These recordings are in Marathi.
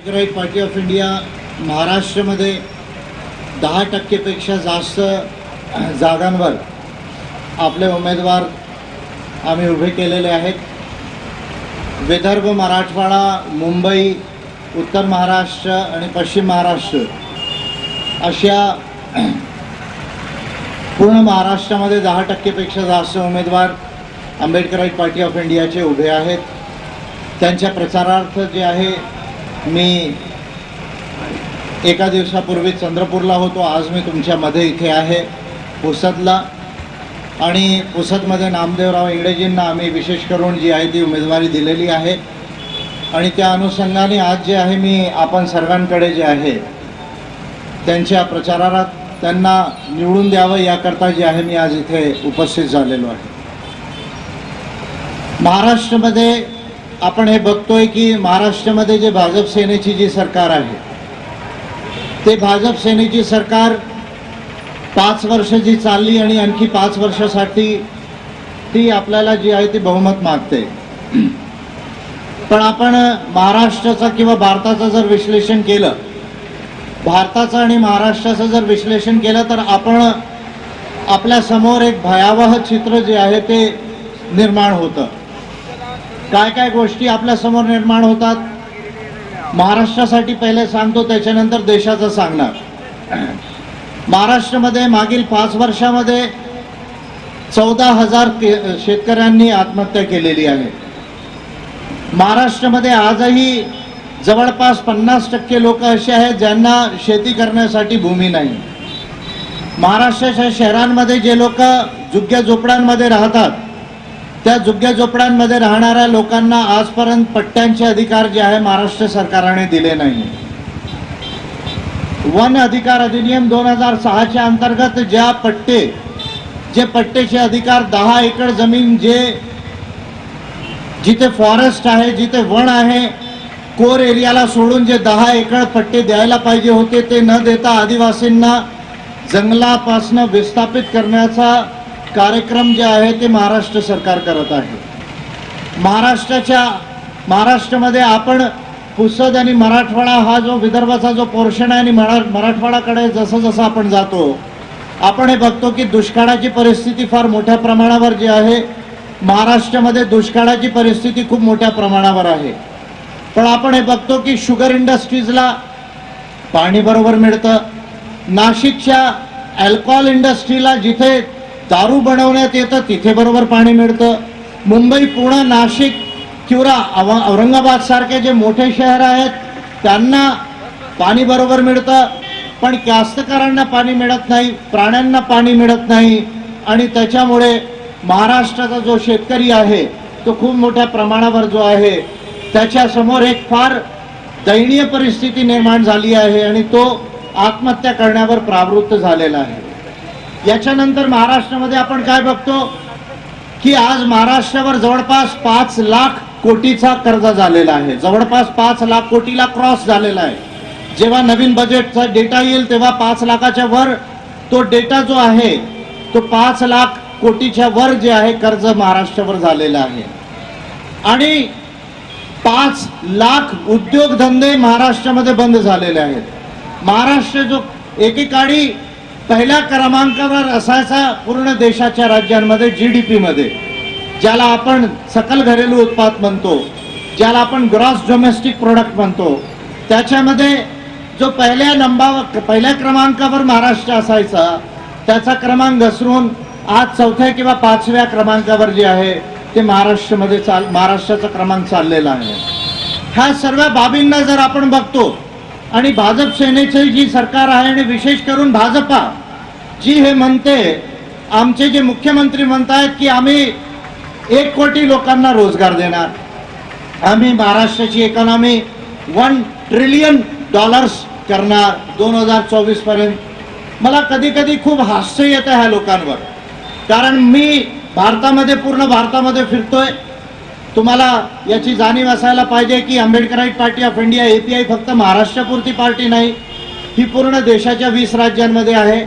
राईट पार्टी ऑफ इंडिया महाराष्ट्रामध्ये 10% जास्त जागांवर आपले उमेदवार आम्ही उभे केलेले आहेत। विदर्भ, मराठवाडा, मुंबई, उत्तर महाराष्ट्र आणि पश्चिम महाराष्ट्र अशा पूर्ण महाराष्ट्रामध्ये 10%पेक्षा जास्त उमेदवार आंबेडकराईट पार्टी ऑफ इंडियाचे उभे आहेत। त्यांच्या प्रचारार्थ जे आहे मी एका दिवसापूर्वी चंद्रपूरला होतो, आज मी तुमच्यामध्ये इथे आहे पुसदला। आणि पुसदमध्ये नामदेवराव इंगळेजींना आम्ही विशेष करून जी आहे ती उमेदवारी दिलेली आहे आणि त्या अनुषंगाने आज जे आहे मी आपण सर्वांकडे जे आहे त्यांच्या प्रचारात त्यांना निवडून द्यावं याकरता जे आहे मी आज इथे उपस्थित झालेलो आहे। महाराष्ट्रामध्ये आपण हे बघतोय की महाराष्ट्रामध्ये जे भाजप सेनेची जी सरकार आहे ते भाजप सेनेची सरकार 5 वर्ष जी चालली आणि आणखी 5 वर्षासाठी ती आपल्याला जी आहे ती बहुमत मागते। पण आपण महाराष्ट्राचा किंवा भारताचं जर विश्लेषण केलं, भारताचं आणि महाराष्ट्राचं जर विश्लेषण केलं तर आपण आपल्या समोर एक भयावह चित्र जे आहे ते निर्माण होतं। काय काय गोष्टी आपल्या समोर निर्माण होतात महाराष्ट्रासाठी पहिले सांगतो, त्याच्यानंतर देशाचं सांगणार। महाराष्ट्रामध्ये मागील 5 वर्षामध्ये 14,000 शेतकऱ्यांनी आत्महत्या केलेली आहे। महाराष्ट्रामध्ये आजही जवळपास 50% लोक असे आहेत ज्यांना शेती करण्यासाठी भूमी नाही। महाराष्ट्राच्या शहरांमध्ये जे लोक झुग्या झोपड्यांमध्ये राहतात त्या झुग्या झोपड्यांमध्ये राहणाऱ्या लोकांना आजपर्यंत पट्ट्यांचे अधिकार जे आहे महाराष्ट्र सरकारने दिले नाही। वन अधिकार अधिनियम 2006च्या अंतर्गत जे पट्टेचे अधिकार 10 एकर जमीन जिथे फॉरेस्ट आहे, जिथे वन आहे, कोर एरियाला सोडून जे 10 एकर पट्टे द्यायला पाहिजे होते ते न देता आदिवासींना जंगलापासून विस्थापित करण्याचा कार्यक्रम जे आहे ते महाराष्ट्र सरकार करत आहे। महाराष्ट्रामध्ये आपण पुसद आणि मराठवाडा हा जो विदर्भाचा जो पोर्शन आहे आणि मराठवाडाकडे जसं जसं आपण जातो आपण हे बघतो की दुष्काळाची परिस्थिती फार मोठ्या प्रमाणावर जी आहे महाराष्ट्रामध्ये दुष्काळाची परिस्थिती खूप मोठ्या प्रमाणावर आहे। पण आपण हे बघतो की शुगर इंडस्ट्रीजला पाणी बरोबर मिळतं, नाशिकच्या अल्कोहोल इंडस्ट्रीला जिथे दारू बनवण्यात येतं तिथे बरोबर पाणी मिळतं, मुंबई, पुणे, नाशिक किंवा औरंगाबाद सारखे जे मोठे शहर आहेत त्यांना पाणी बरोबर मिळतं, पण कास्तकारांना पाणी मिळत नाही, प्राण्यांना पाणी मिळत नाही। आणि त्याच्यामुळे महाराष्ट्राचा जो शेतकरी आहे तो खूप मोठ्या प्रमाणावर जो आहे त्याच्यासमोर एक फार दयनीय परिस्थिती निर्माण झाली आहे आणि तो आत्महत्या करण्यावर प्रवृत्त झालेला आहे। याच्यानंतर महाराष्ट्रामध्ये आपण काय बघतो की आज महाराष्ट्रावर जवळपास 5 लाख कोटीचा कर्ज झालेला आहे, जवळपास 5 लाख कोटीला क्रॉस झालेला आहे। जेव्हा नवीन बजेटचा डेटा येईल तेव्हा 5 लाखाच्या वर तो डेटा जो आहे तो 5 लाख कोटीच्या वर जे आहे कर्ज महाराष्ट्रावर झालेला आहे। आणि 5 लाख उद्योगधंदे महाराष्ट्रामध्ये बंद झालेले आहेत। महाराष्ट्र जो एकेकाळी पहिल्या क्रमांकावर असायचा पूर्ण देशाच्या राज्यांमध्ये GDP मध्ये, ज्याला आपण सकल घरेलू उत्पादन म्हणतो, ज्याला आपण ग्रॉस डोमेस्टिक प्रोडक्ट म्हणतो, त्याच्यामध्ये जो पहिल्या क्रमांकावर महाराष्ट्र असायचा त्याचा क्रमांक घसरून आज 4थ्या किंवा 5व्या क्रमांकावर जे आहे ते महाराष्ट्राचा क्रमांक चाललेला आहे। ह्या सर्व बाबींना जर आपण बघतो आणि भाजप सेनेची जी सरकार आहे आणि विशेष करून भाजपा जी हे म्हणते, आमचे जे मुख्यमंत्री म्हणतायत की आम्ही 1 कोटी लोकांना रोजगार देणार, आम्ही महाराष्ट्राची इकॉनॉमी $1 ट्रिलियन करणार 2024 पर्यंत। मला कधी कधी खूप हास्य येतं ह्या लोकांवर, कारण मी पूर्ण भारतामध्ये फिरतोय। तुम्हाला याची जाणीव असायला पाहिजे की Ambedkarite party of India API फक्त महाराष्ट्रापुरती पार्टी नाही, ही पूर्ण देशाच्या 20 राज्यांमध्ये आहे।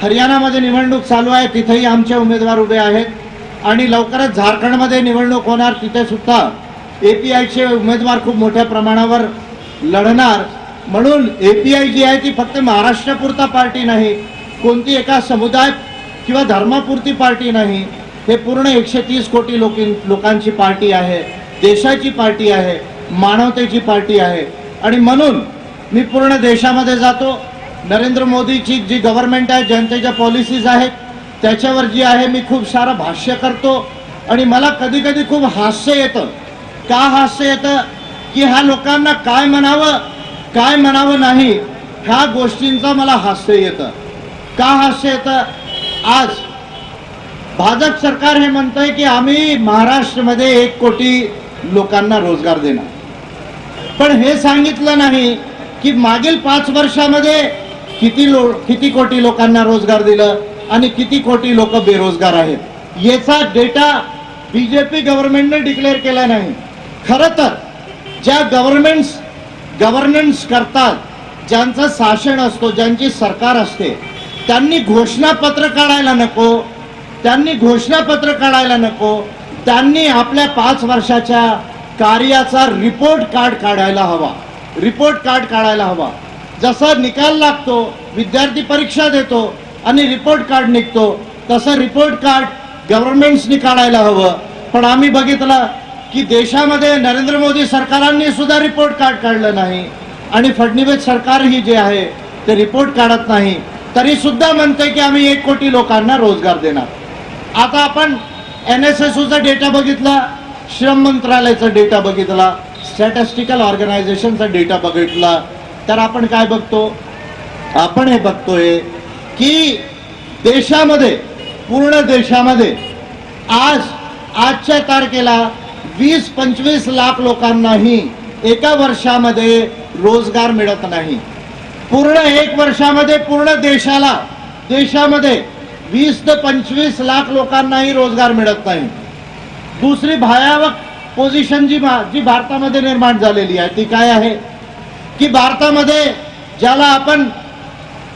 हरियाणामध्ये निवडणूक चालू आहे, तिथेही आमचे उमेदवार उभे आहेत आणि लवकरच झारखंडमध्ये निवडणूक होणार, तिथे सुद्धा APIचे उमेदवार खूप मोठ्या प्रमाणावर लढणार. म्हणून API जी आहे ती फक्त महाराष्ट्रापुरता पार्टी नाही, कोणती एका समुदाय किंवा धर्मापुरती पार्टी नाही, हे पूर्ण 130 कोटी लोकांची पार्टी आहे, देशाची पार्टी आहे, मानवतेची पार्टी आहे. आणि म्हणून मी पूर्ण देशामध्ये जातो. नरेंद्र मोदीची जी गव्हर्नमेंट आहे, जनतेच्या पॉलिसीज आहेत त्याच्यावर जी आहे मी खूप सारं भाष्य करतो. आणि मला कधी कधी खूप हास्य येतं. का हास्य येतं की ह्या लोकांना काय म्हणावं नाही ह्या गोष्टींचं मला हास्य येतं. का हास्य येतं? आज भाजप सरकार हे म्हणतंय की आम्ही महाराष्ट्रामध्ये 1 कोटी लोकांना रोजगार देणार, पण हे सांगितलं नाही की मागील 5 वर्षामध्ये किती कोटी लोकांना रोजगार दिलं आणि किती कोटी लोक बेरोजगार आहेत. याचा डेटा बीजेपी गव्हर्नमेंटने डिक्लेअर केला नाही. खरं तर ज्या गव्हर्नन्स करतात, ज्यांचं शासन असतो, ज्यांची सरकार असते, त्यांनी घोषणापत्र काढायला नको. त्यांनी आपल्या 5 वर्षाच्या कार्याचा रिपोर्ट कार्ड काढायला हवा. जसा निकाल लागतो, विद्यार्थी परीक्षा देतो आणि रिपोर्ट कार्ड निघतो, तसं रिपोर्ट कार्ड गव्हर्नमेंट्सनी काढायला हवं. पण आम्ही बघितलं की देशामध्ये नरेंद्र मोदी सरकारांनी सुद्धा रिपोर्ट कार्ड काढलं नाही आणि फडणवीस सरकार ही जे आहे ते रिपोर्ट काढत नाही, तरी सुद्धा म्हणते की आम्ही 1 कोटी लोकांना रोजगार देणार. आता आपण NSSOचा डेटा बघितला, श्रम मंत्रालयाचा डेटा बघितला, स्टॅटिस्टिकल ऑर्गनायझेशनचा डेटा बघितला, तर आपण काय बघतो? आपण हे बघतोय की पूर्ण देशामध्ये आजच्या तारखेला 20-25 लाख लोकांनाही एका वर्षामध्ये रोजगार मिळत नाही. पूर्ण 1 वर्षामध्ये पूर्ण देशामध्ये 20 ते 25 लाख लोकांनाही रोजगार मिळत नाही. दुसरी भयावह पोझिशन जी भारतामध्ये निर्माण झालेली आहे ती काय आहे की भारतामध्ये ज्याला आपण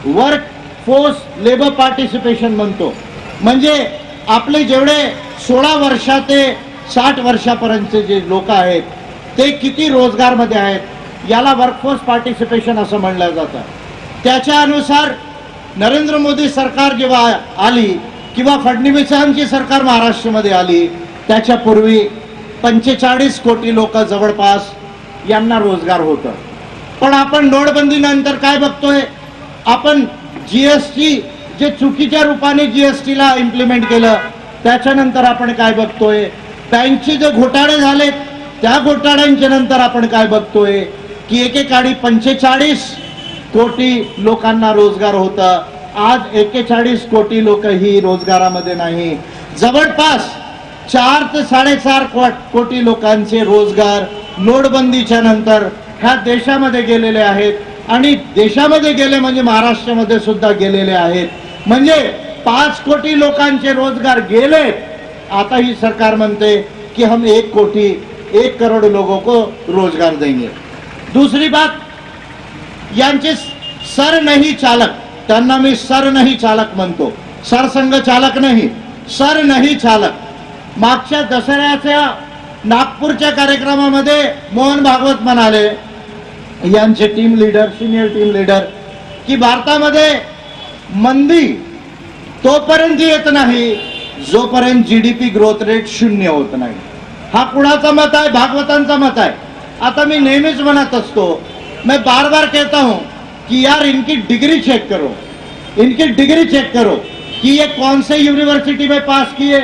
वर्क फोर्स लेबर पार्टिसिपेशन म्हणतो, म्हणजे आपले जेवढे 16 वर्षा ते 60 वर्षापर्यंतचे जे लोक आहेत ते किती रोजगारमध्ये आहेत, याला वर्कफोर्स पार्टिसिपेशन असं म्हणलं जातं. त्याच्या अनुसार नरेंद्र मोदी सरकार जेव्हा आली किंवा फडणवीसांची सरकार महाराष्ट्रामध्ये आली, त्याच्यापूर्वी 45 कोटी लोक जवळपास यांना रोजगार होतं. पण आपण नोटबंदीनंतर काय बघतोय? आपण GST जे चुकीच्या रूपाने GSTला इम्प्लिमेंट केलं, त्याच्यानंतर आपण काय बघतोय? बँकचे जे घोटाळे झालेत त्या घोटाळ्यांच्या नंतर आपण काय बघतोय की एकेकाळी 45 कोटी लोकांना रोजगार होता. आज 41 कोटी लोक ही रोजगारामध्ये नाही. जवळपास 4 ते 4.5 कोटी लोकांचे रोजगार नोटबंदीच्या नंतर ह्या देशामध्ये गेलेले आहेत. आणि देशामध्ये गेले म्हणजे महाराष्ट्रामध्ये सुद्धा गेलेले आहेत. म्हणजे 5 कोटी लोकांचे रोजगार गेले. आता ही सरकार म्हणते कि हम 1 करोड़ लोगों को रोजगार देंगे. दूसरी बात, यांचे सर नहीं चालक, त्यांना मी सर नहीं चालक म्हणतो, सरसंघ चालक नाही, सर नहीं चालक. मागच्या दसऱ्याच्या नागपूरच्या कार्यक्रमामध्ये मोहन भागवत म्हणाले, यांचे team leader, senior team leader, की भारतामध्ये मंदी तोपर्यंत येत नाही जोपर्यंत GDP ग्रोथ रेट 0 होत नाही. हा कुणाचा मत आहे? भागवतांचा मत आहे. आता मी नेहमीच म्हणत असतो, मैं बार बार कहता हूं कि यार इनकी डिग्री चेक करो कि ये कौन से यूनिवर्सिटी में पास किए,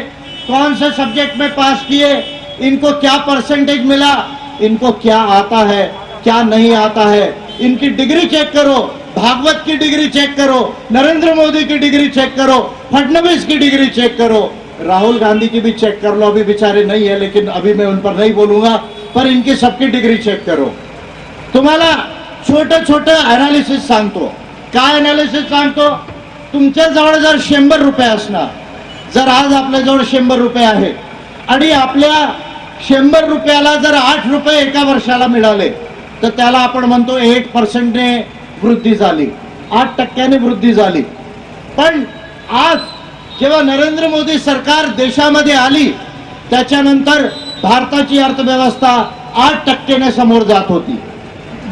कौन से सब्जेक्ट में पास किए, इनको क्या परसेंटेज मिला, इनको क्या आता है, क्या नहीं आता है. इनकी डिग्री चेक करो, भागवत की डिग्री चेक करो, नरेंद्र मोदी की डिग्री चेक करो, फडणवीस की डिग्री चेक करो, राहुल गांधी की भी चेक कर लो. अभी बेचारे नहीं है, लेकिन अभी मैं उन पर नहीं बोलूंगा, पर इनकी सबकी डिग्री चेक करो. तुम्हाला छोटे एनालिसिस सांगतो. काय एनालिसिस सांगतो? तुमच्या जवळ जर 100 रुपये असणार, जर आज आपल्या जवळ 100 रुपये आहे आणि आपल्या 100 रुपयाला जर 8 रुपये एका वर्षाला मिळाले, तर त्याला आपण म्हणतो 8% ने वृद्धी झाली, 8% वृद्धी झाली. पण आज जेव्हा नरेंद्र मोदी सरकार देशामध्ये आली, त्याच्यानंतर भारताची अर्थव्यवस्था 8% समोर जात होती.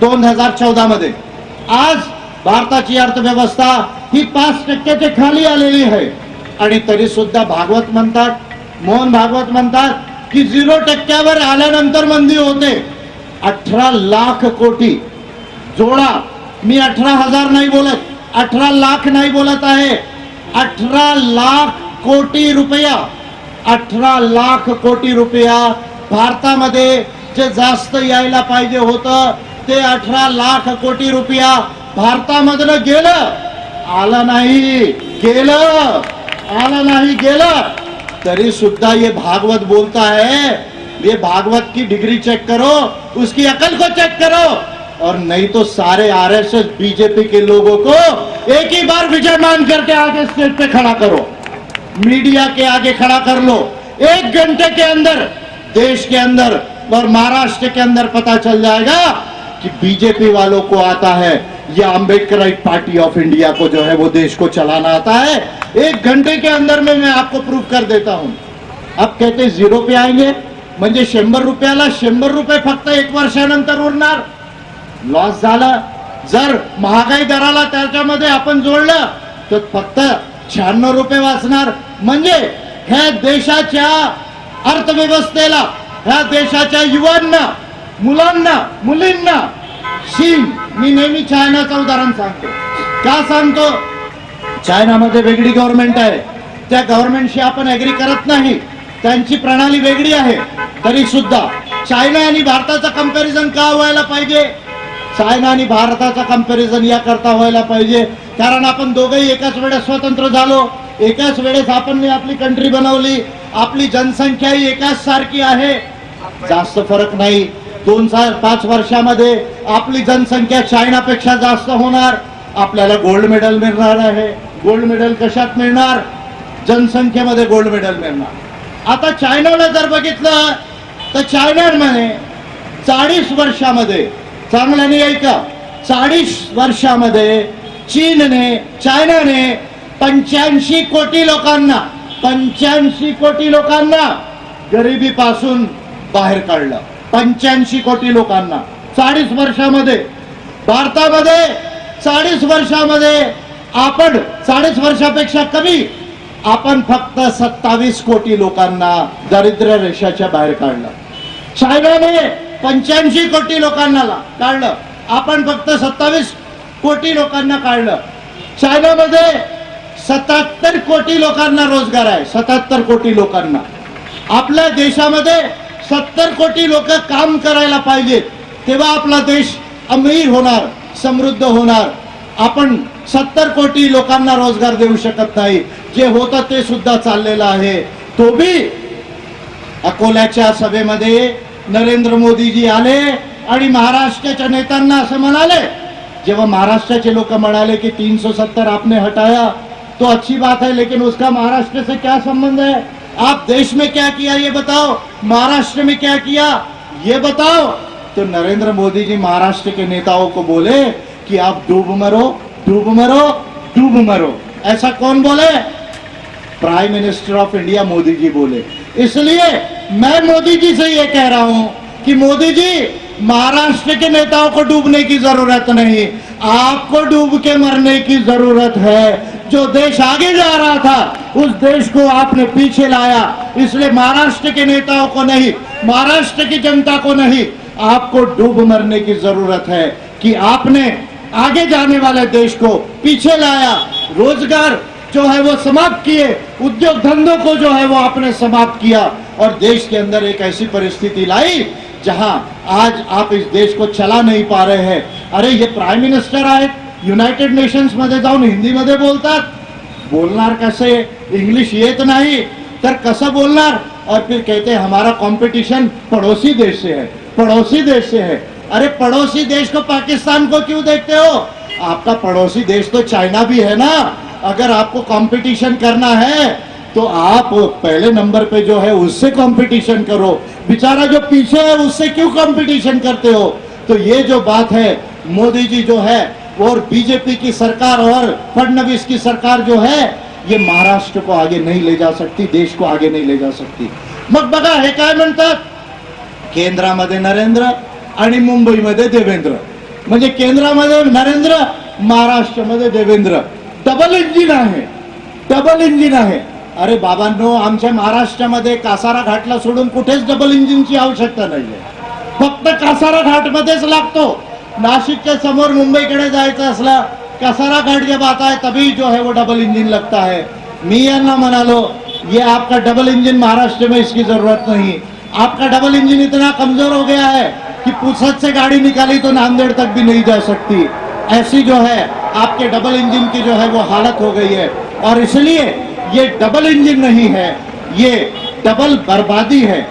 2014 मध्ये. आज भारताची अर्थव्यवस्था ही 5% खाली आलेली आहे आणि तरी सुद्धा भागवत म्हणतात, मोहन भागवत म्हणतात की 0% आल्यानंतर मंदी होते. 18 लाख कोटी जोडा, मी 18,000 नाही बोलत, 18 लाख नाही बोलत आहे, 18 लाख कोटी रुपया, 18 लाख कोटी रुपया भारतामध्ये जे जास्त यायला पाहिजे होतं ते 18 लाख कोटी रुपया भारतामधनं गेलं, आलं नाही, गेलं, आलं नाही, गेलं. तरी सुद्धा ये भागवत बोलता है, ये भागवत की डिग्री चेक करो, उसकी अकल को चेक करो, और नहीं तो सारे आरएसएस बीजेपी के लोगों को एक ही बार विजय मान करके आगे स्टेज पे खड़ा करो, मीडिया के आगे खड़ा कर लो. 1 घंटे के अंदर देश के अंदर और महाराष्ट्र के अंदर पता चल जाएगा कि बीजेपी वालों को आता है या अंबेडकराइट पार्टी ऑफ इंडिया को जो है वो देश को चलाना आता है. 1 घंटे के अंदर में मैं आपको प्रूफ कर देता हूं. अब कहते 0 पे आएंगे म्हणजे 100 रुपयाला 100 रुपये फक्त 1 वर्षानंतर उरणार. लॉस झाला. जर महागाई दराला त्याच्यामध्ये आपण जोडलं तर फक्त 96 रुपये वाचणार. म्हणजे ह्या देशाच्या अर्थव्यवस्थेला, ह्या देशाच्या युवांना, मुलांना, मुलींना चीन, मी नेहमी चायनाचं उदाहरण सांगतो. का सांगतो? चायनामध्ये वेगळी गव्हर्नमेंट आहे, त्या गव्हर्नमेंटशी आपण ऍग्री करत नाही, त्यांची प्रणाली वेगळी आहे. तरी सुद्धा चायना आणि भारताचा कंपॅरिझन का व्हायला पाहिजे? चायना आणि भारताचा कंपॅरिझन या करता व्हायला पाहिजे कारण आपण दोघेही एकाच वेळेस स्वतंत्र झालो, एकाच वेळेस आपण आपली कंट्री बनवली, आपली जनसंख्या ही एकाच सारखी आहे, जास्त फरक नाही. 2-5 वर्षामध्ये आपली जनसंख्या चायनापेक्षा जास्त होणार. आपल्याला गोल्ड मेडल मिळणार आहे. गोल्ड मेडल कशात मिळणार? जनसंख्येमध्ये गोल्ड मेडल मिळणार. आता चायनाला जर बघितलं तर चायनामध्ये 40 वर्षामध्ये, चांगल्याने ऐका, 40 वर्षामध्ये चायनाने 85 कोटी लोकांना, 85 कोटी लोकांना गरिबीपासून बाहेर काढलं. 85 कोटी लोकांना 40 वर्षामध्ये. भारतामध्ये 40 वर्षामध्ये आपण 40 वर्षापेक्षा कमी आपण फक्त 27 कोटी लोकांना दारिद्र्य रेषेच्या बाहेर काढलं. चायनाने 85 कोटी लोकांना काढलं, आपण फक्त 27 कोटी लोकांना काढलं. चायनामध्ये 77 कोटी लोकांना रोजगार आहे, 77 कोटी लोकांना. आपल्या देशामध्ये 70 कोटी लोक काम करायला पाहिजेत, तेव्हा आपला देश अमीर होणार, समृद्ध होणार. आपण 70 कोटी लोकांना रोजगार देऊ शकत नाही. जे होतं ते सुद्धा चाललेलं आहे. तो बी अकोल्याच्या सभेमध्ये नरेंद्र मोदीजी आले आणि महाराष्ट्राच्या नेत्यांना असं म्हणाले, जेव्हा महाराष्ट्राचे लोक म्हणाले की 370 आपने हटाया तो अच्छी बात है, लेकिन उसका महाराष्ट्र से क्या संबंध है? आप देश में क्या किया ये बताओ, महाराष्ट्र में क्या किया ये बताओ. तो नरेंद्र मोदी जी महाराष्ट्र के नेताओं को बोले कि आप डूब मरो, डूब मरो, डूब मरो. ऐसा कौन बोले? Prime minister of India Modi ji बोले. इसलिए मैं मोदी जी से ये कह रहा हूं कि मोदी जी, महाराष्ट्र के नेताओं को डूबने की जरूरत नहीं, आपको डूब के मरने की जरूरत है. जो देश आगे जा रहा था उस देश को आपने पीछे लाया. इसलिए महाराष्ट्र के नेताओं को नहीं, महाराष्ट्र की जनता को नहीं, आपको डूब मरने की जरूरत है कि आपने आगे जाने वाले देश को पीछे लाया. रोजगार जो है वो समाप्त किए, उद्योग धंधों को जो है वो आपने समाप्त किया और देश के अंदर एक ऐसी परिस्थिति लाई जहां आज आप इस देश को चला नहीं पा रहे हैं. अरे ये प्राइम मिनिस्टर आहेत, युनाइटेड नेशन्स मध्ये जाऊन हिंदीमध्ये बोलतात. बोलणार कसे? इंग्लिश येत नाही तर कसं बोलणार? और फिर कहते हैं हमारा कंपटीशन पड़ोसी देश से है, पड़ोसी देश से है. अरे पड़ोसी देश को, पाकिस्तान को क्यों देखते हो? आपका पड़ोसी देश तो चाइना भी है ना. अगर आपको कंपटीशन करना है तो आप पहले नंबर पे जो है उससे कंपटीशन करो. बेचारा जो पीछे है उससे क्यों कंपटीशन करते हो? तो ये जो बात है, मोदी जी जो है और बीजेपी की सरकार और फडणवीस की सरकार जो है, ये महाराष्ट्र को आगे नहीं ले जा सकती, देश को आगे नहीं ले जा सकती. मग बघा हे काय म्हणतात, केंद्रामध्ये नरेंद्र आणि मुंबईमध्ये देवेंद्र. म्हणजे केंद्रामध्ये नरेंद्र, महाराष्ट्रामध्ये देवेंद्र. डबल इंजिन आहे, डबल इंजिन आहे. अरे बाबांनो, आमच्या महाराष्ट्रामध्ये कासारा घाटला सोडून कुठेच डबल इंजिनची आवश्यकता नाहीये. फक्त कासारा घाटमध्येच लागतो. नाशिकच्या समोर मुंबईकडे जायचं असला, कासारा घाट जब आता है तभी जो है वो डबल इंजिन लगता है. मी यांना म्हणालो, ये आपका डबल इंजन महाराष्ट्र में इसकी जरूरत नहीं. आपका डबल इंजन इतना कमजोर हो गया है कि पुसद से गाड़ी निकाली तो नांदेड़ तक भी नहीं जा सकती. ऐसी जो है आपके डबल इंजन की जो है वो हालत हो गई है. और इसलिए ये डबल इंजन नहीं है, ये डबल बर्बादी है.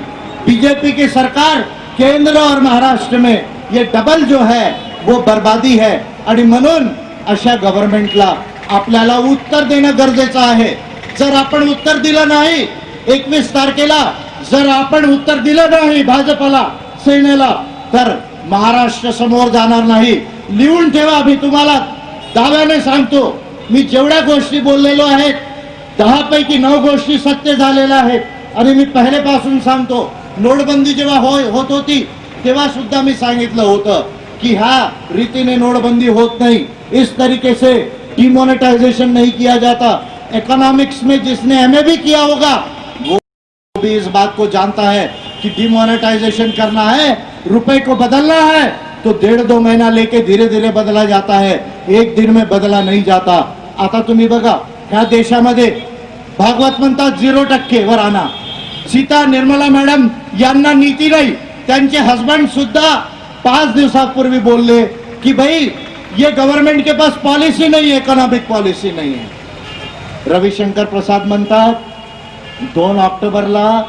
बीजेपी की सरकार केंद्र और महाराष्ट्र में ये डबल जो है वो बर्बादी है. आणि म्हणून अशा गव्हर्नमेंटला आपल्याला उत्तर देणं गरजेचं आहे. जर आपण उत्तर दिलं नाही 21 तारखेला, जर आपण उत्तर दिलं नाही भाजपला, सेनेला, तर महाराष्ट्र समोर जाणार नाही. लिहून ठेवा. मी तुम्हाला दाव्याने सांगतो, मी जेवढ्या गोष्टी बोललेलो आहेत 10 पैकी 9 गोष्टी सत्य झालेल्या आहेत. आणि मी पहिलेपासून सांगतो, नोटबंदी जेव्हा होत होती तेव्हा सुद्धा मी सांगितलं होतं की ह्या रीतीने नोटबंदी होत नहीं, इस तरीके से डिमोनेटाइजेशन नहीं किया जाता. इकोनॉमिक्स में जिसने एमए भी किया होगा वो भी इस बात को जानता है कि डिमोनेटाइजेशन करना है, रुपए को बदलना है तो 1.5-2 महीना लेके धीरे धीरे बदला जाता है, एक दिन में बदला नहीं जाता. आता तुम्ही बघा, ह्या देशामध्ये भागवत म्हणतात 0% वर आणा. सीता निर्मला मॅडम यांना नीती नाही. त्यांचे हस्बंड सुद्धा 5 दिवसापूर्वी बोलले कि भाई ये गवर्नमेंट के पास पॉलिसी नहीं है, इकोनॉमिक पॉलिसी नहीं है. रविशंकर प्रसाद म्हणतात 2 ऑक्टोबरला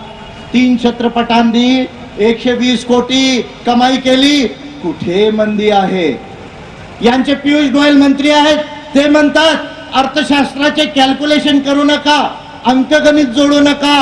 3 चित्रपटांनी 120 कोटी कमाई केली. कुठे मंदी आहे? यांचे पियुष गोयल मंत्री आहेत, ते म्हणतात अर्थशास्त्राचे कॅल्क्युलेशन करू नका, अंकगणित जोडू नका,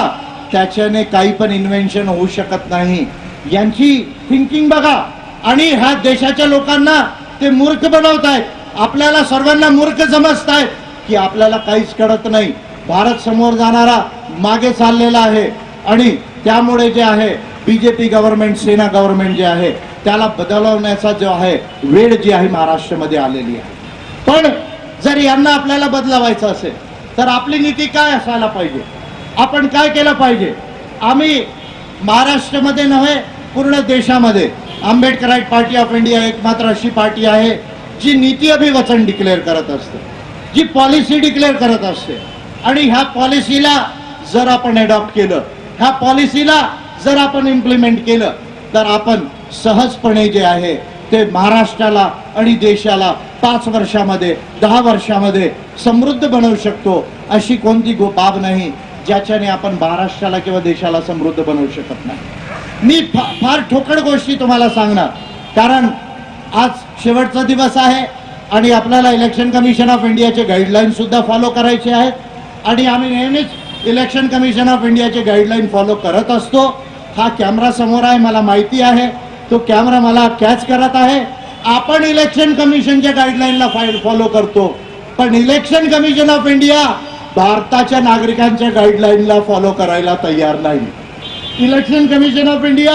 त्याच्याने काही पण इन्व्हेन्शन होऊ शकत नाही. यांची थिंकिंग बघा. आणि ह्या देशाच्या लोकांना ते मूर्ख बनवतायत. आपल्याला सर्वांना मूर्ख समजतायत की आपल्याला काहीच कळत नाही. भारत समोर जाणारा मागे चाललेला आहे. आणि त्यामुळे जे आहे बीजेपी गव्हर्नमेंट, सेना गव्हर्नमेंट जे आहे त्याला बदलवण्याचा जो आहे वेळ जी आहे महाराष्ट्रामध्ये आलेली आहे. पण जर यांना आपल्याला बदलवायचं असेल तर आपली नीती काय असायला पाहिजे? आपण काय केलं पाहिजे? आम्ही महाराष्ट्रामध्ये नव्हे, पूर्ण देशामध्ये आंबेडकराईट पार्टी ऑफ इंडिया एकमात्र अशी पार्टी आहे जी नीती अभिवचन डिक्लेअर करत असते, जी पॉलिसी डिक्लेअर करत असते. आणि ह्या पॉलिसीला जर आपण अडॉप्ट केलं, ह्या पॉलिसीला जर आपण इम्प्लिमेंट केलं तर आपण सहजपणे जे आहे ते महाराष्ट्राला आणि देशाला 5 वर्षामध्ये 10 वर्षामध्ये समृद्ध बनवू शकतो. अशी कोणती बाब नाही ज्याच्याने आपण महाराष्ट्राला किंवा देशाला समृद्ध बनवू शकत नाही. मी फार ठोकळ गोष्टी तुम्हाला सांगणार, कारण आज शेवटचा दिवस आहे आणि आपल्याला इलेक्शन कमिशन ऑफ इंडियाचे गाईडलाईन सुद्धा फॉलो करायचे आहेत. आणि आम्ही नेहमीच इलेक्शन कमिशन ऑफ इंडियाचे गाईडलाईन फॉलो करत असतो. हा कॅमेरा समोर आहे, मला माहिती आहे, तो कॅमेरा मला कॅच करत आहे. आपण इलेक्शन कमिशनच्या गाईडलाईनला फॉलो करतो, पण इलेक्शन कमिशन ऑफ इंडिया भारताच्या नागरिकांच्या गाईडलाईनला फॉलो करायला तयार नाही. इलेक्शन कमिशन ऑफ इंडिया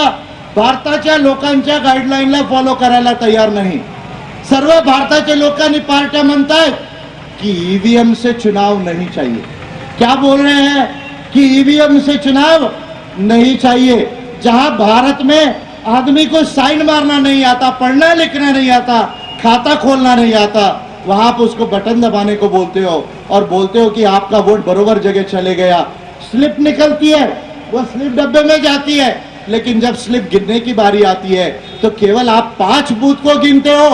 भारताच्या लोकांच्या गाईडलाईनला फॉलो करायला तयार नाही. सर्व भारताचे लोकांनी पार्ट्या म्हणतात कि ईवीएम से चुनाव नहीं चाहिए. क्या बोल रहे हैं कि ईवीएम से चुनाव नहीं चाहिए. जहां भारत में आदमी को साइन मारना नहीं आता, पढ़ना लिखना नहीं आता, खाता खोलना नहीं आता, वहां पर उसको बटन दबाने को बोलते हो और बोलते हो कि आपका वोट बरोबर जगह चले गया. स्लिप निकलती है, वो स्लिप डब्बे में जाती है, लेकिन जब स्लिप गिनने की बारी आती है तो केवल आप 5 बूथ को गिनते हो.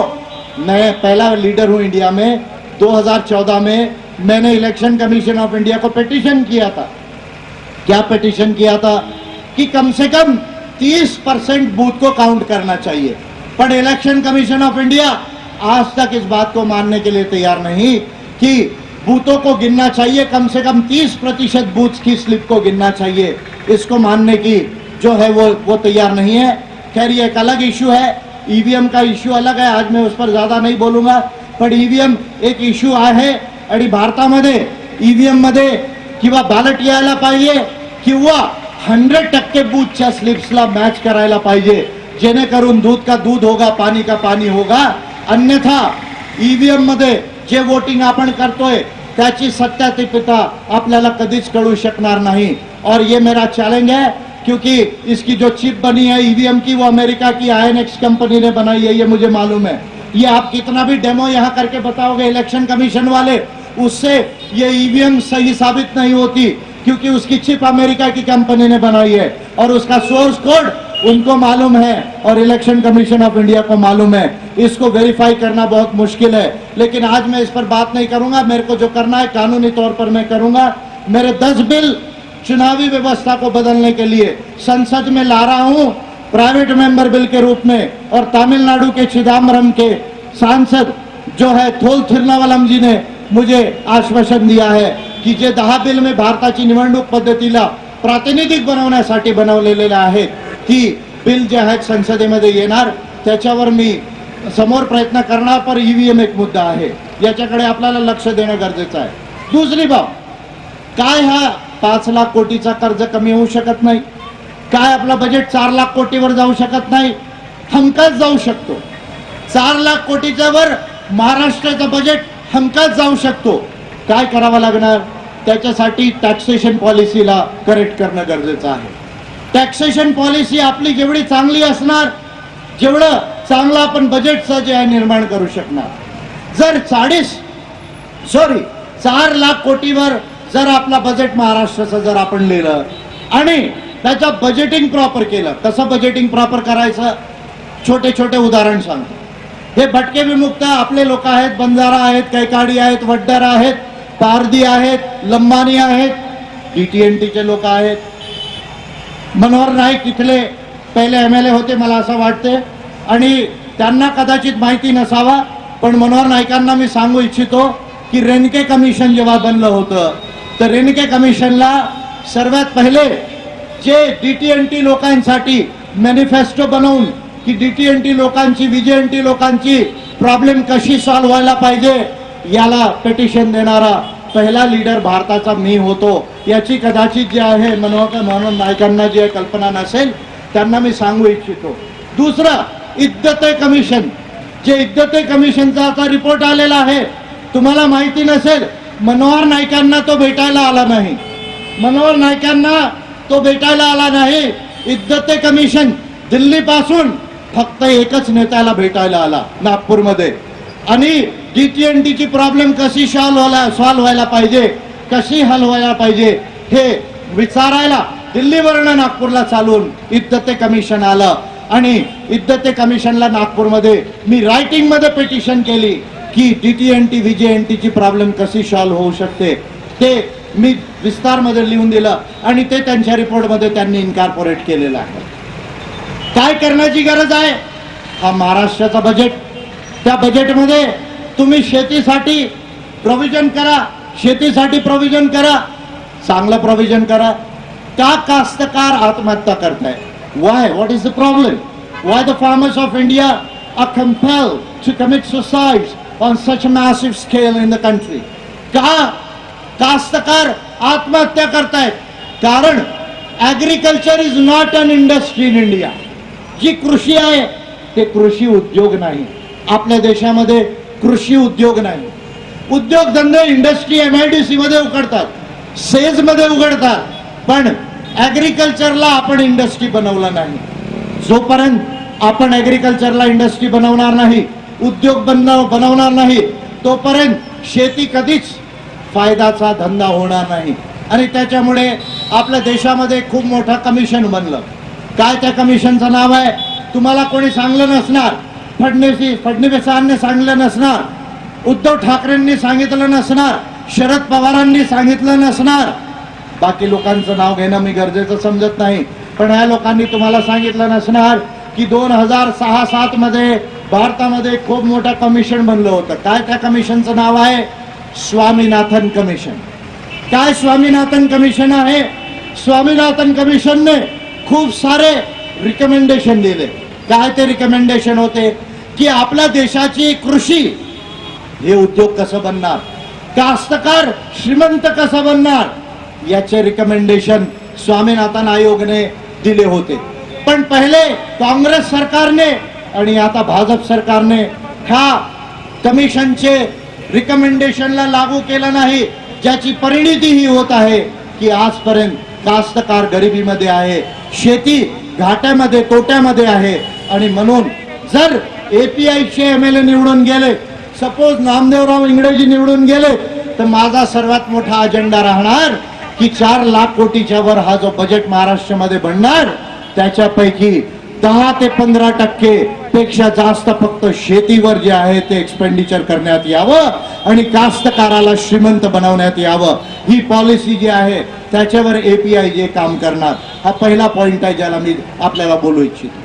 मैं पहला लीडर हूं इंडिया में. 2014 में मैंने इलेक्शन कमीशन ऑफ इंडिया को पिटीशन किया था. क्या पिटीशन किया था? कि कम से कम 30% बूथ को काउंट करना चाहिए. पर इलेक्शन कमीशन ऑफ इंडिया आज तक इस बात को मानने के लिए तैयार नहीं कि बूथों को गिनना चाहिए, कम से कम 30% बूथ की स्लिप को गिनना चाहिए. इसको मानने की जो है वो तैयार नहीं है. खैर ये एक अलग इशू है, ईवीएम का इशू अलग है, आज मैं उस पर ज्यादा नहीं बोलूंगा. पण ईवीएम एक इशू आहे आणि भारतामध्ये ईवीएम मध्ये किंवा बॅलेट यायला पाहिजे किंवा 100% बूथच्या स्लिप्सला मॅच करायला पाहिजे, जेणेकरून दूध का दूध होगा, पानी का पानी होगा अन्यथा ईव्हीएम मध्ये जे वोटिंग आपण करतोय त्याची सत्यापिता आपल्याला कधीच कळू शकणार नहीं। और ये मेरा चैलेंज है, क्योंकि इसकी जो चिप बनी है ईवीएम की वो अमेरिका की आईएनएक्स कंपनी ने बनाई है, ये मुझे मालूम है। ये आप कितना भी डेमो यहाँ करके बताओगे इलेक्शन कमीशन वाले, उससे ये ईवीएम सही साबित नहीं होती, क्योंकि उसकी चिप अमेरिका की कंपनी ने बनाई है और उसका सोर्स कोड उनको मालूम है और इलेक्शन कमीशन ऑफ इंडिया को मालूम है। इसको वेरीफाई करना बहुत मुश्किल है, लेकिन आज मैं इस पर बात नहीं करूंगा। मेरे को जो करना है कानूनी तौर पर मैं करूंगा। मेरे 10 बिल चुनावी व्यवस्था को बदलने के लिए संसद में ला रहा हूं प्राइवेट मेंबर बिल के रूप में, और तमिलनाडु के चिदम्बरम के सांसद जो है थोल थिरुनावलम जी ने मुझे आश्वासन दिया है की जे 10 बिल में भारताची निवडणूक पद्धतीला प्रातिनिधिक बनवण्यासाठी बनवलेले आहेत, ती बिल जे आहेत संसदेमध्ये येणार, त्याच्यावर मी समोर प्रयत्न करणार। पर ईव्हीएम एक मुद्दा आहे, याच्याकडे आपल्याला लक्ष देणं गरजेचं आहे। दुसरी बाब काय, हा 5 लाख कोटीचा कर्ज कमी होऊ शकत नाही काय? आपला बजेट 4 लाख कोटीवर जाऊ शकत नाही? हमखास जाऊ शकतो। 4 लाख कोटीच्या वर महाराष्ट्राचं बजेट हमखास जाऊ शकतो। काय करावं लागणार? त्याच्यासाठी टॅक्सेशन पॉलिसीला करेक्ट करणं गरजेचं आहे। टॅक्सेशन पॉलिसी आपली जेवढी चांगली असणार, जेवढं चांगलं आपण बजेटचं जे आहे निर्माण करू शकणार। जर 4 लाख कोटीवर जर आपला बजेट महाराष्ट्राचं जर आपण लिहिलं आणि त्याचं बजेटिंग प्रॉपर केलं, कसं बजेटिंग प्रॉपर करायचं? छोटे छोटे उदाहरण सांगतो। हे भटके विमुक्त आपले लोक आहेत, बंजारा आहेत, कैकाडी आहेत, वड्डर आहेत, पारधी आहेत, लंबानी आहेत, डीटीएनटीचे लोक आहेत। मनोहर नाईक इथले पहिले एमएलए होते मला असं वाटते, आणि त्यांना कदाचित माहिती नसावा, पण मनोहर नाईकांना मी सांगू इच्छितो की रेणके कमिशन जेव्हा बनलं होतं, तर रेणके कमिशनला सर्वात पहिले जे डीटीएनटी लोकांसाठी मॅनिफेस्टो बनवून की डीटीएनटी लोकांची, व्हीजेएनटी लोकांची प्रॉब्लेम कशी सॉल्व्ह व्हायला पाहिजे याला पेटिशन देणारा पहिला लीडर भारताचा मी होतो। याची कदाचित जे आहे मनोहर नाईकांना जी कल्पना नसेल, त्यांना मी सांगू इच्छितो। दुसरं, इद्दते कमिशन, जे इद्दते कमिशनचा आता रिपोर्ट आलेला आहे, तुम्हाला माहिती नसेल, मनोहर नाईकांना तो भेटायला आला नाही। मनोहर नाईकांना तो भेटायला आला नाही। इद्दते कमिशन दिल्ली पासून फक्त एकच नेत्याला भेटायला आला नागपूरमध्ये, आणि डीटीएनटीची प्रॉब्लेम कशी सॉल्व्ह व्हायला पाहिजे, कशी हल व्हायला पाहिजे हे विचारायला दिल्लीवरनं नागपूरला चालून इद्दते कमिशन आलं। आणि इद्दते कमिशनला नागपूरमध्ये मी रायटिंग मध्ये पेटिशन केली की डीटीएनटी व्हीजेएनटीची प्रॉब्लेम कशी सॉल्व्ह होऊ शकते, ते मी विस्तार मध्ये लिहून दिलं आणि ते त्यांच्या रिपोर्टमध्ये त्यांनी इन्कॉर्पोरेट केलेलं आहे। काय करण्याची गरज आहे? हा महाराष्ट्राचा बजेट, त्या बजेटमध्ये तुम्ही शेतीसाठी प्रोव्हिजन करा, शेतीसाठी प्रोव्हिजन करा, चांगलं प्रोव्हिजन करा। का कास्तकार आत्महत्या करताय? Why? What is the problem? Why the farmers of India are compelled to commit suicides on such massive scale in the country? का कास्तकार आत्महत्या करतायत? कारण agriculture is not an industry in India. जी कृषी आहे ते कृषी उद्योग नाही। आपल्या देशामध्ये कृषी उद्योग नाही। उद्योगधंदे इंडस्ट्री एमआयडीसी मध्ये उघडतात, सेज मध्ये उघडतात, पण ॲग्रिकल्चरला आपण इंडस्ट्री बनवलं नाही। जोपर्यंत आपण ॲग्रिकल्चरला इंडस्ट्री बनवणार नाही, उद्योग बनवणार नाही, तोपर्यंत शेती कधीच फायद्याचा धंदा होणार नाही। आणि त्याच्यामुळे आपल्या देशामध्ये खूप मोठा कमिशन बनलं। काय त्या कमिशनचं नाव आहे? तुम्हाला कोणी सांगलं नसणार, फडणवीसांनी सांगलं नसणार, उद्धव ठाकरेंनी सांगितलं नसणार, शरद पवारांनी सांगितलं नसणार, बाकी लोकांचं नाव घेणं मी गरजेचं समजत नाही, पण या लोकांनी तुम्हाला सांगितलं नसणार की 2006-07 मध्ये भारतामध्ये खूप मोठं कमिशन बनलं होतं। काय त्या कमिशनचं नाव आहे? स्वामीनाथन कमिशन। काय स्वामीनाथन कमिशन आहे? स्वामीनाथन कमिशनने खूप सारे रिकमेंडेशन दिले। काय ते रिकमेंडेशन होते? की आपल्या देशाची कृषी हे उद्योग कसं बनणार, कास्तकार श्रीमंत कसं बनणार, याचे रिकमेंडेशन स्वामीनाथन आयोगने दिले होते। पण पहिले काँग्रेस सरकारने आणि आता भाजप सरकारने ह्या कमिशनचे रिकमेंडेशनला लागू केलं नाही, ज्याची परिणिती ही होत आहे की आजपर्यंत कास्तकार गरिबीमध्ये आहे, शेती घाट्यामध्ये तोट्यामध्ये आहे. आणि म्हणून जर APIचे MLA निवडून गेले, सपोज नामदेवराव इंगळेजी निवडून गेले, तर माझा सर्वात मोठा अजेंडा राहणार की 4 लाख कोटीच्या वर हा जो बजेट महाराष्ट्रामध्ये बनणार त्याच्यापैकी 10 ते 15% पेक्षा जास्त फक्त शेतीवर जे आहे ते एक्सपेंडिचर करण्यात यावं आणि कास्तकाराला श्रीमंत बनवण्यात यावं. ही पॉलिसी जी आहे त्याच्यावर API जे काम करणार, हा पहिला पॉइंट आहे ज्याला मी आपल्याला बोलू इच्छितो.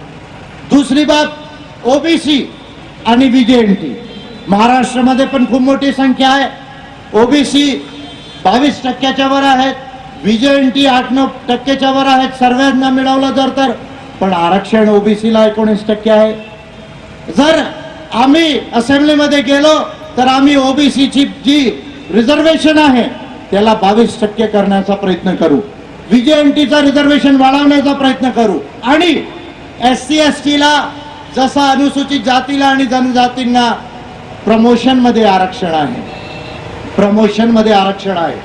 दुसरी बाब OBC आणि VJNT. महाराष्ट्रामध्ये पण खूप मोठी संख्या आहे. OBC 22% वर आहेत, VJNT 8-9% वर आहेत सर्वांना मिळवलं तर. पण आरक्षण OBCला 19% आहे. जर आम्ही असेंब्लीमध्ये गेलो तर आम्ही OBCची जी रिझर्वेशन आहे त्याला 22% करण्याचा प्रयत्न करू, VJNTचा रिझर्वेशन वाढवण्याचा प्रयत्न करू आणि SC STला जसं अनुसूचित जातीला आणि जनजातींना प्रमोशन मध्ये आरक्षण आहे, प्रमोशन मध्ये आरक्षण आहे,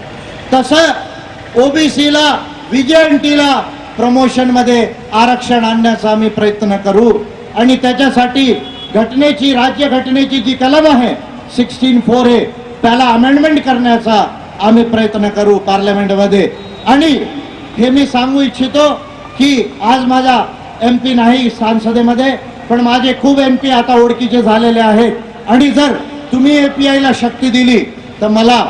तसं OBCला VJNTला प्रमोशन मध्ये आरक्षण आणण्याचा आम्ही प्रयत्न करू. आणि त्याच्यासाठी घटनेची, राज्य घटनेची जी कलम आहे 16(4) त्याला अमेंडमेंट करण्याचा आम्ही प्रयत्न करू पार्लमेंटमध्ये. आणि हे मी सांगू इच्छितो की आज माझा MP नाही संसदेमध्ये, पण माझे खूप MP आता ओळखीचे झालेले आहेत. आणि जर तुम्ही APIला शक्ती दिली तर मला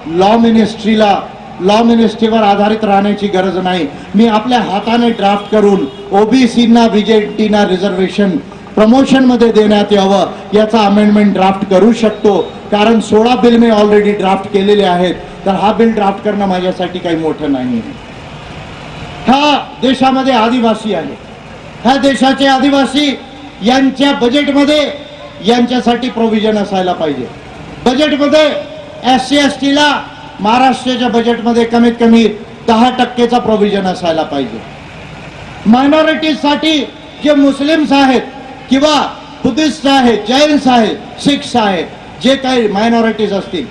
लॉ मिनिस्ट्रीवर आधारित राहण्याची गरज नाही. मी आपल्या हाताने ड्राफ्ट करून OBCना VJNTना रिझर्वेशन प्रमोशन मध्ये देण्यात यावं याचा अमेंडमेंट ड्राफ्ट करू शकतो. कारण 16 बिल मी ऑलरेडी ड्राफ्ट केलेले आहेत, तर हा बिल ड्राफ्ट करणं माझ्यासाठी काही मोठं नाही. ह्या देशामध्ये आदिवासी आहे, ह्या देशाचे आदिवासी यांच्या बजेटमध्ये यांच्यासाठी प्रोव्हिजन असायला पाहिजे. बजेटमध्ये SC STला महाराष्ट्राच्या बजेटमध्ये कमीत कमी 10%चा प्रोव्हिजन असायला पाहिजे. मायनॉरिटीजसाठी जे मुस्लिम्स आहेत किंवा बुद्धिस्ट आहेत, जैन्स आहेत, सिख्स आहेत, जे काही मायनॉरिटीज असतील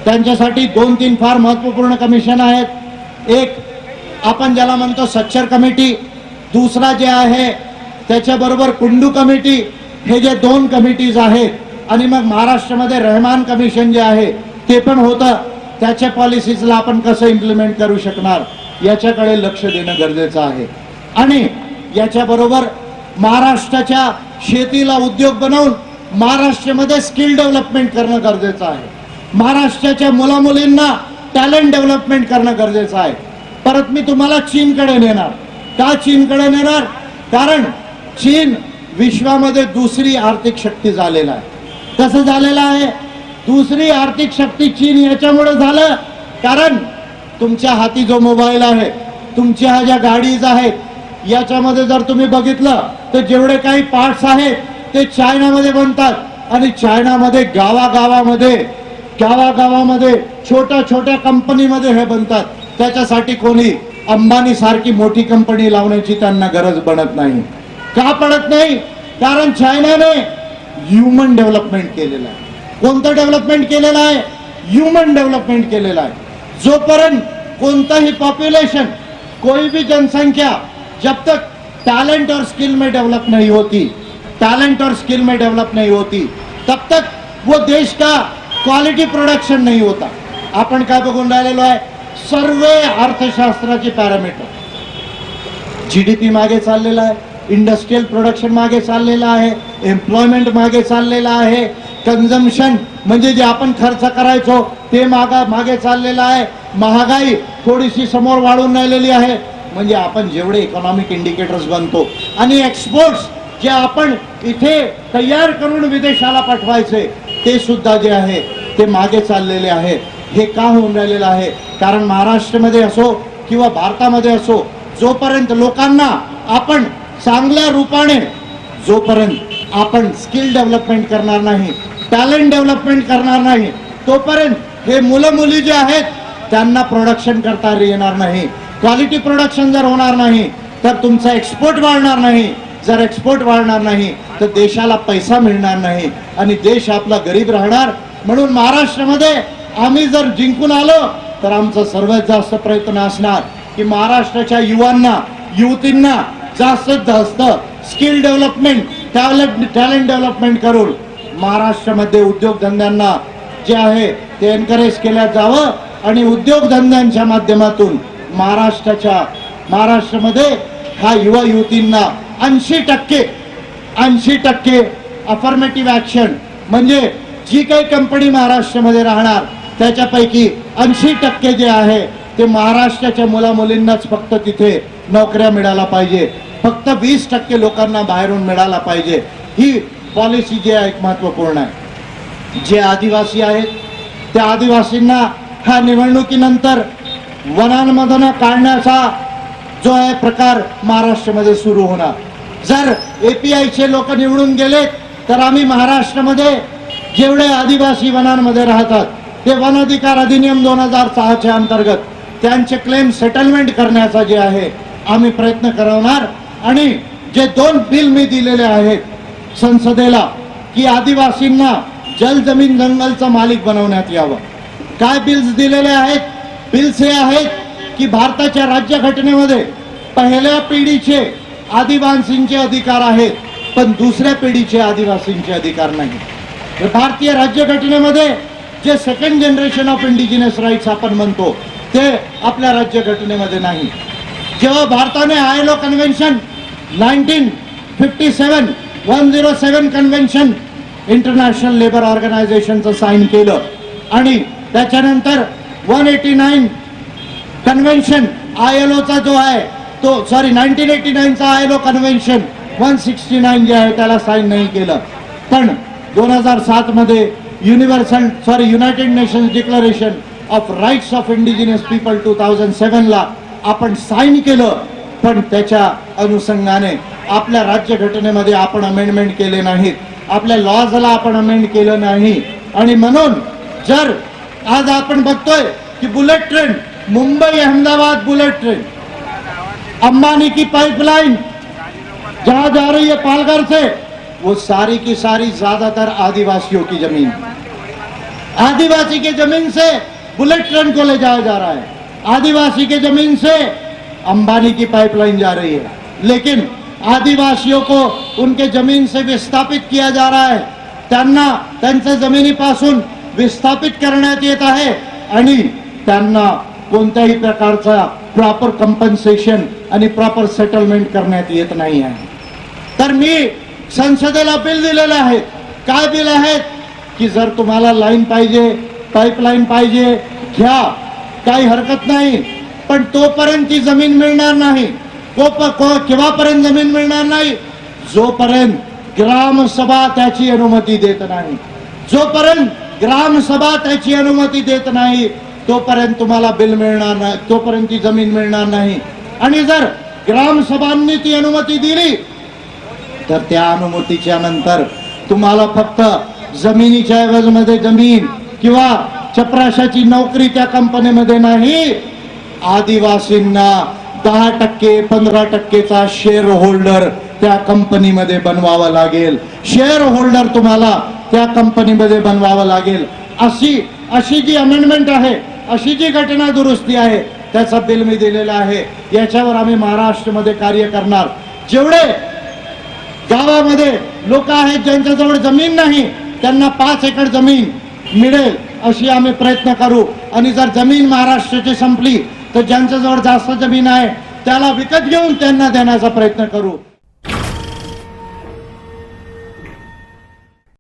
त्यांच्यासाठी 2-3 फार महत्वपूर्ण कमिशन आहेत. एक आपण ज्याला म्हणतो सच्चर कमिटी, दुसरा जे आहे त्याच्याबरोबर कुंडू कमिटी, हे जे 2 कमिटीज आहेत. आणि मग महाराष्ट्रामध्ये रहमान कमिशन जे आहे ते पण होतं. त्याच्या पॉलिसीजला आपण कसं इम्प्लिमेंट करू शकणार याच्याकडे लक्ष देणं गरजेचं आहे. आणि याच्याबरोबर महाराष्ट्राच्या शेतीला उद्योग बनवून महाराष्ट्रामध्ये स्किल डेव्हलपमेंट करणं गरजेचं आहे. महाराष्ट्राच्या मुलामुलींना टॅलेंट डेव्हलपमेंट करणं गरजेचं आहे. परत मी तुम्हाला चीनकडे नेणार. का चीनकडे नेणार? कारण चीन विश्वामध्ये दुसरी आर्थिक शक्ती झालेला आहे. कसं झालेलं आहे दुसरी आर्थिक शक्ती चीन? याच्यामुळे झालं कारण तुमच्या हाती जो मोबाईल आहे, तुमच्या ह्या ज्या गाडीज आहेत, याच्यामध्ये जर तुम्ही बघितलं तर जेवढे काही पार्ट्स आहेत ते चायनामध्ये बनतात. आणि चायनामध्ये गावागावामध्ये छोट्या छोट्या कंपनीमध्ये हे बनतात. त्याच्यासाठी कोणी अंबानी सारखी मोठी कंपनी लावण्याची त्यांना गरज पडत नाही. का पडत नाही? कारण चायनाने ह्युमन डेव्हलपमेंट केलेलं आहे. कोणतं डेव्हलपमेंट केलेलं आहे? ह्युमन डेव्हलपमेंट केलेलं आहे. जोपर्यंत कोणताही पॉप्युलेशन, कोई भी जनसंख्या जब तक टैलेंट और स्किल में डेवलप नहीं होती, तब तक वो देश का क्वालिटी प्रोडक्शन नहीं होता. आपण काय बघून राहिलेलो आहे? सर्व अर्थशास्त्राचे पॅरामीटर, GDP मागे चाललेला आहे, इंडस्ट्रियल प्रोडक्शन मागे चाललेला आहे, एम्प्लॉयमेंट मागे चाललेला आहे, कन्झम्पशन म्हणजे जे आपण खर्च करायचो ते मागे चाललेला आहे, महागाई थोडीशी समोर वाढून राहिलेली आहे. म्हणजे आपण जेवढे इकॉनॉमिक इंडिकेटर्स बनतो आणि एक्सपोर्ट्स जे आपण इथे तयार करून विदेशाला पाठवायचे ते सुद्धा जे आहे ते मागे चाललेले आहे. हे का होऊन राहिलेलं आहे? कारण महाराष्ट्रामध्ये असो किंवा भारतामध्ये असो, जोपर्यंत लोकांना आपण चांगल्या रूपाने, जोपर्यंत आपण स्किल डेव्हलपमेंट करणार नाही, टॅलेंट डेव्हलपमेंट करणार नाही, तोपर्यंत हे मुलं मुली जे आहेत त्यांना प्रोडक्शन करता येणार नाही. क्वालिटी प्रोडक्शन जर होणार नाही तर तुमचा एक्सपोर्ट वाढणार नाही. जर एक्सपोर्ट वाढणार नाही तर देशाला पैसा मिळणार नाही आणि देश आपला गरीब राहणार. म्हणून महाराष्ट्रामध्ये आम्ही जर जिंकून आलो तर आमचा सर्वात जास्त प्रयत्न असणार की महाराष्ट्राच्या युवांना युवतींना जास्तीत जास्त स्किल डेव्हलपमेंट टॅलेंट डेव्हलपमेंट करून महाराष्ट्रामध्ये उद्योगधंद्यांना जे आहे ते एनकरेज केल्या जावं आणि उद्योगधंद्यांच्या माध्यमातून महाराष्ट्रामध्ये हा युवा युवतींना 80% अफर्मेटिव्ह ऍक्शन म्हणजे जी काही कंपनी महाराष्ट्रामध्ये राहणार त्याच्यापैकी 80% जे आहे ते महाराष्ट्राच्या मुलामुलींनाच फक्त तिथे नोकऱ्या मिळायला पाहिजे. फक्त 20% लोकांना बाहेरून मिळायला पाहिजे. ही पॉलिसी जी आहे एक महत्वपूर्ण आहे. जे आदिवासी आहेत त्या आदिवासींना हा निवडणुकीनंतर वनांमधून काढण्याचा जो आहे प्रकार महाराष्ट्रामध्ये सुरू होणार. जर APIचे लोक निवडून गेलेत तर आम्ही महाराष्ट्रामध्ये जेवढे आदिवासी वनांमध्ये राहतात ते वन अधिकार अधिनियम 2006च्या अंतर्गत त्यांचे क्लेम सेटलमेंट करण्याचा जे आहे आम्ही प्रयत्न करवणार. आणि जे 2 बिल मी दिलेले आहेत संसदेला की आदिवासींना जल जमीन जंगलचा मालिक बनवण्यात यावं. काय बिल्स दिलेले आहेत? बिल्स हे आहेत की भारताच्या राज्यघटनेमध्ये पहिल्या पिढीचे आदिवासींचे अधिकार आहेत पण दुसऱ्या पिढीचे आदिवासींचे अधिकार नाही. भारतीय राज्यघटनेमध्ये जे second generation of indigenous rights आपण म्हणतो ते आपल्या राज्यघटनेमध्ये नाही. जेव्हा भारताने ILO convention 1957 107 convention international labour ऑर्गनायझेशनचं साईन केलं आणि त्याच्यानंतर 189 कन्व्हेन्शन ILOचा जो आहे तो 1989चा ILO कन्व्हेन्शन 169 जे आहे त्याला साईन नाही केलं. पण 2007 मध्ये united nations declaration of rights of indigenous people 2007 ला आपण साईन केलं. पण त्याच्या अनुषंगाने आपल्या राज्यघटनेमध्ये आपण अमेंडमेंट केले नाहीत. आपल्या लॉजला आपण अमेंड केलं नाही. आणि म्हणून जर आज आपण बघतोय की bullet train Mumbai Ahmedabad bullet train Ambani की पाइपलाइन जहां जा रही है पालघर से वो सारी की सारी ज्यादातर आदिवासियों की जमीन, आदिवासी के जमीन से बुलेट ट्रेन को ले जाया जा रहा है. आदिवासी के जमीन से अंबानी की पाइपलाइन जा रही है. लेकिन आदिवासियों को उनके जमीन से विस्थापित किया जा रहा है. त्यांना त्यांच्या जमिनीपासून विस्थापित करण्यात येत आहे आणि त्यांना कोणत्याही प्रकारचा प्रॉपर कॉम्पन्सेशन आणि प्रॉपर सेटलमेंट करण्यात येत नाही आहे. तर मी संसदेला बिल दिलेले आहेत. काय बिल आहेत की जर तुम्हाला लाईन पाहिजे पाईपलाईन पाहिजे घ्या, काही हरकत नाही. पण तोपर्यंत ती जमीन मिळणार नाही. केव्हापर्यंत जमीन मिळणार नाही? जोपर्यंत ग्रामसभा त्याची अनुमती देत नाही. जोपर्यंत ग्रामसभा त्याची अनुमती देत नाही तोपर्यंत तुम्हाला बिल मिळणार नाही, तोपर्यंत ती जमीन मिळणार नाही. आणि जर ग्रामसभांनी ती अनुमती दिली तर त्या अनुमतीच्या नंतर तुम्हाला फक्त जमिनीच्या ऐवजीमध्ये जमीन किंवा चपराशाची नोकरी त्या कंपनीमध्ये नाही, आदिवासींना 10% 15%चा शेअर होल्डर त्या कंपनीमध्ये बनवावा लागेल. शेअर होल्डर तुम्हाला त्या कंपनीमध्ये बनवावं लागेल. अशी जी अमेंडमेंट आहे, अशी जी घटना दुरुस्ती आहे त्याचा बिल मी दिलेला आहे. याच्यावर आम्ही महाराष्ट्रामध्ये कार्य करणार. जेवढे गावामध्ये लोक आहेत ज्यांच्याजवळ जमीन नाही त्यांना 5 एकर जमीन मिळेल अशी आम्ही प्रयत्न करू. आणि जर जमीन महाराष्ट्राची संपली तर ज्यांच्याजवळ जास्त जमीन आहे त्याला विकत घेऊन त्यांना देण्याचा प्रयत्न करू.